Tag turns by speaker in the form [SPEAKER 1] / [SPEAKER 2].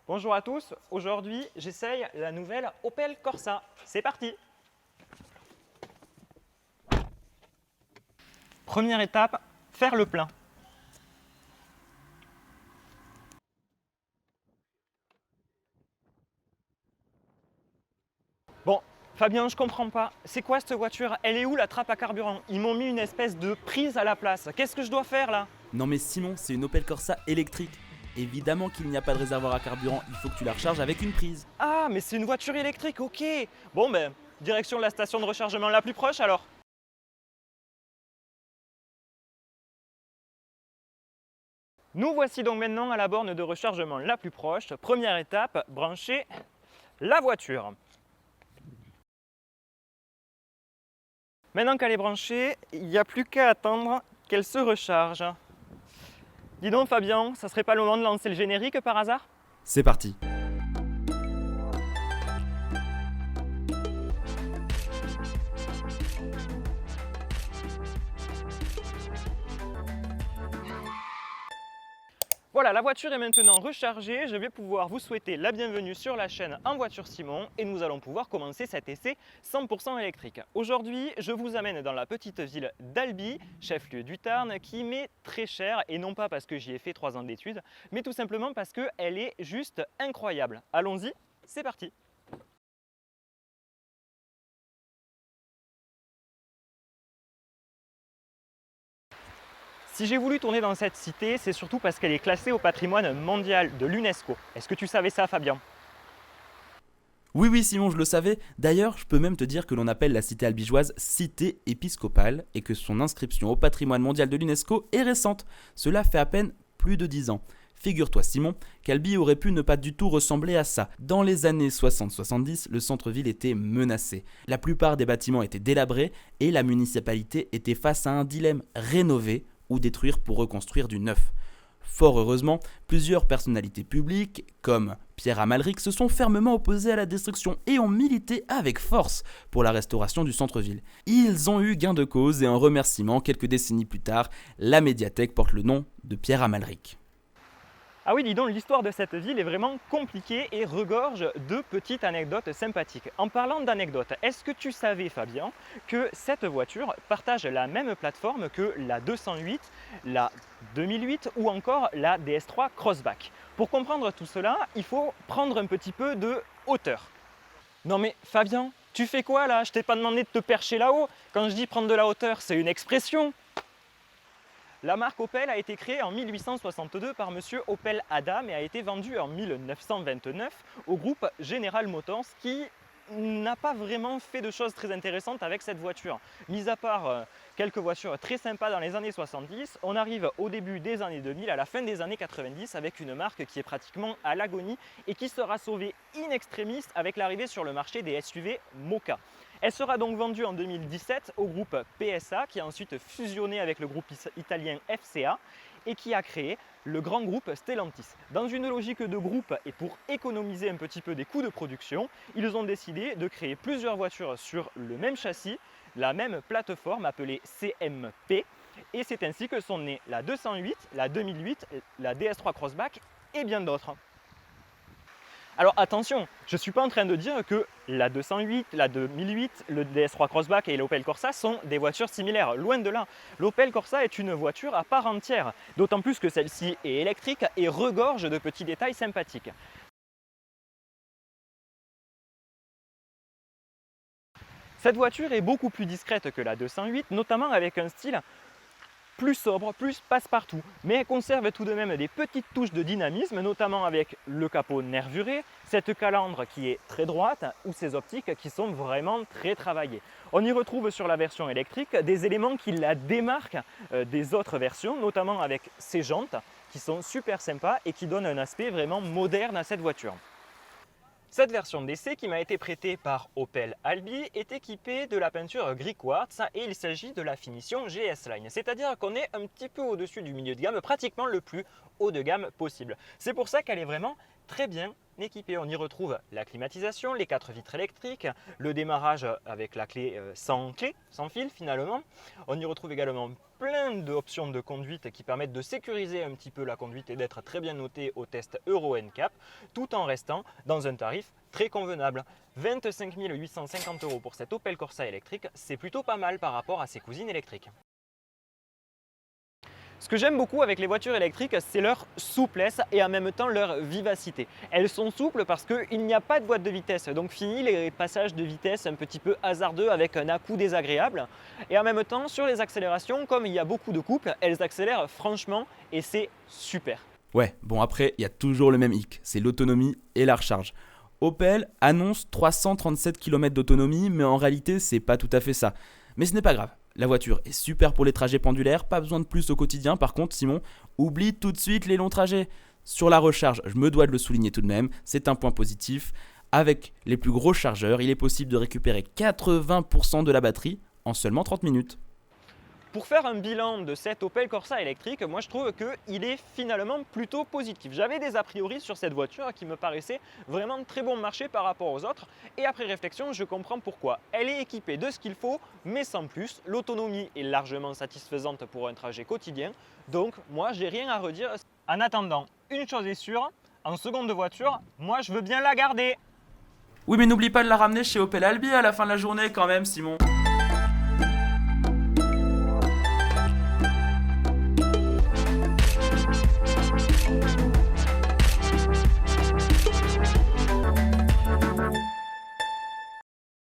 [SPEAKER 1] Bonjour à tous, aujourd'hui j'essaye la nouvelle Opel Corsa. C'est parti! Première étape, faire le plein. Bon, Fabien, je comprends pas. C'est quoi cette voiture? Elle est où la trappe à carburant? Ils m'ont mis une espèce de prise à la place. Qu'est-ce que je dois faire là?
[SPEAKER 2] Non mais Simon, c'est une Opel Corsa électrique. Évidemment qu'il n'y a pas de réservoir à carburant, il faut que tu la recharges avec une prise.
[SPEAKER 1] Ah, mais c'est une voiture électrique, ok. Bon ben, direction de la station de rechargement la plus proche alors. Nous voici donc maintenant à la borne de rechargement la plus proche. Première étape, brancher la voiture. Maintenant qu'elle est branchée, il n'y a plus qu'à attendre qu'elle se recharge. Dis donc Fabien, ça serait pas le moment de lancer le générique par hasard?
[SPEAKER 2] C'est parti.
[SPEAKER 1] Voilà, la voiture est maintenant rechargée. Je vais pouvoir vous souhaiter la bienvenue sur la chaîne En Voiture Simon et nous allons pouvoir commencer cet essai 100% électrique. Aujourd'hui, je vous amène dans la petite ville d'Albi, chef-lieu du Tarn, qui m'est très chère et non pas parce que j'y ai fait 3 ans d'études, mais tout simplement parce qu'elle est juste incroyable. Allons-y, c'est parti! Si j'ai voulu tourner dans cette cité, c'est surtout parce qu'elle est classée au patrimoine mondial de l'UNESCO. Est-ce que tu savais ça, Fabien?
[SPEAKER 2] Oui Simon, je le savais. D'ailleurs, je peux même te dire que l'on appelle la cité albigeoise cité épiscopale et que son inscription au patrimoine mondial de l'UNESCO est récente. Cela fait à peine plus de 10 ans. Figure-toi Simon, qu'Albi aurait pu ne pas du tout ressembler à ça. Dans les années 60-70, le centre-ville était menacé. La plupart des bâtiments étaient délabrés et la municipalité était face à un dilemme: rénover ou détruire pour reconstruire du neuf. Fort heureusement, plusieurs personnalités publiques, comme Pierre Amalric, se sont fermement opposés à la destruction et ont milité avec force pour la restauration du centre-ville. Ils ont eu gain de cause et en remerciement, quelques décennies plus tard, la médiathèque porte le nom de Pierre Amalric.
[SPEAKER 1] Ah oui, dis donc, l'histoire de cette ville est vraiment compliquée et regorge de petites anecdotes sympathiques. En parlant d'anecdotes, est-ce que tu savais, Fabien, que cette voiture partage la même plateforme que la 208, la 2008 ou encore la DS3 Crossback? Pour comprendre tout cela, il faut prendre un petit peu de hauteur. Non mais Fabien, tu fais quoi là? Je t'ai pas demandé de te percher là-haut. Quand je dis prendre de la hauteur, c'est une expression. La marque Opel a été créée en 1862 par monsieur Opel Adam et a été vendue en 1929 au groupe General Motors qui n'a pas vraiment fait de choses très intéressantes avec cette voiture. Mis à part quelques voitures très sympas dans les années 70, on arrive au début des années 2000, à la fin des années 90 avec une marque qui est pratiquement à l'agonie et qui sera sauvée in extremis avec l'arrivée sur le marché des SUV Moka. Elle sera donc vendue en 2017 au groupe PSA qui a ensuite fusionné avec le groupe italien FCA et qui a créé le grand groupe Stellantis. Dans une logique de groupe et pour économiser un petit peu des coûts de production, ils ont décidé de créer plusieurs voitures sur le même châssis, la même plateforme appelée CMP, et c'est ainsi que sont nées la 208, la 2008, la DS3 Crossback et bien d'autres. Alors attention, je ne suis pas en train de dire que la 208, la 2008, le DS3 Crossback et l'Opel Corsa sont des voitures similaires, loin de là. L'Opel Corsa est une voiture à part entière, d'autant plus que celle-ci est électrique et regorge de petits détails sympathiques. Cette voiture est beaucoup plus discrète que la 208, notamment avec un style plus sobre, plus passe-partout, mais elle conserve tout de même des petites touches de dynamisme, notamment avec le capot nervuré, cette calandre qui est très droite ou ces optiques qui sont vraiment très travaillées. On y retrouve sur la version électrique des éléments qui la démarquent des autres versions, notamment avec ces jantes qui sont super sympas et qui donnent un aspect vraiment moderne à cette voiture. Cette version d'essai qui m'a été prêtée par Opel Albi est équipée de la peinture gris quartz et il s'agit de la finition GS Line, c'est-à-dire qu'on est un petit peu au-dessus du milieu de gamme, pratiquement le plus haut de gamme possible. C'est pour ça qu'elle est vraiment très bien équipée. On y retrouve la climatisation, les 4 vitres électriques, le démarrage avec la clé sans fil finalement. On y retrouve également plein d'options de conduite qui permettent de sécuriser un petit peu la conduite et d'être très bien noté au test Euro NCAP, tout en restant dans un tarif très convenable. 25 850 € pour cette Opel Corsa électrique, c'est plutôt pas mal par rapport à ses cousines électriques. Ce que j'aime beaucoup avec les voitures électriques, c'est leur souplesse et en même temps leur vivacité. Elles sont souples parce qu'il n'y a pas de boîte de vitesse, donc fini les passages de vitesse un petit peu hasardeux avec un à-coup désagréable. Et en même temps, sur les accélérations, comme il y a beaucoup de couples, elles accélèrent franchement et c'est super.
[SPEAKER 2] Ouais, bon après, il y a toujours le même hic, c'est l'autonomie et la recharge. Opel annonce 337 km d'autonomie, mais en réalité, c'est pas tout à fait ça. Mais ce n'est pas grave. La voiture est super pour les trajets pendulaires, pas besoin de plus au quotidien. Par contre, Simon, oublie tout de suite les longs trajets. Sur la recharge, je me dois de le souligner tout de même, c'est un point positif. Avec les plus gros chargeurs, il est possible de récupérer 80% de la batterie en seulement 30 minutes.
[SPEAKER 1] Pour faire un bilan de cette Opel Corsa électrique, moi je trouve qu'il est finalement plutôt positif. J'avais des a priori sur cette voiture qui me paraissait vraiment très bon marché par rapport aux autres et après réflexion je comprends pourquoi. Elle est équipée de ce qu'il faut mais sans plus, l'autonomie est largement satisfaisante pour un trajet quotidien donc moi j'ai rien à redire. En attendant, une chose est sûre, en seconde voiture, moi je veux bien la garder.
[SPEAKER 2] Oui, mais n'oublie pas de la ramener chez Opel Albi à la fin de la journée quand même, Simon.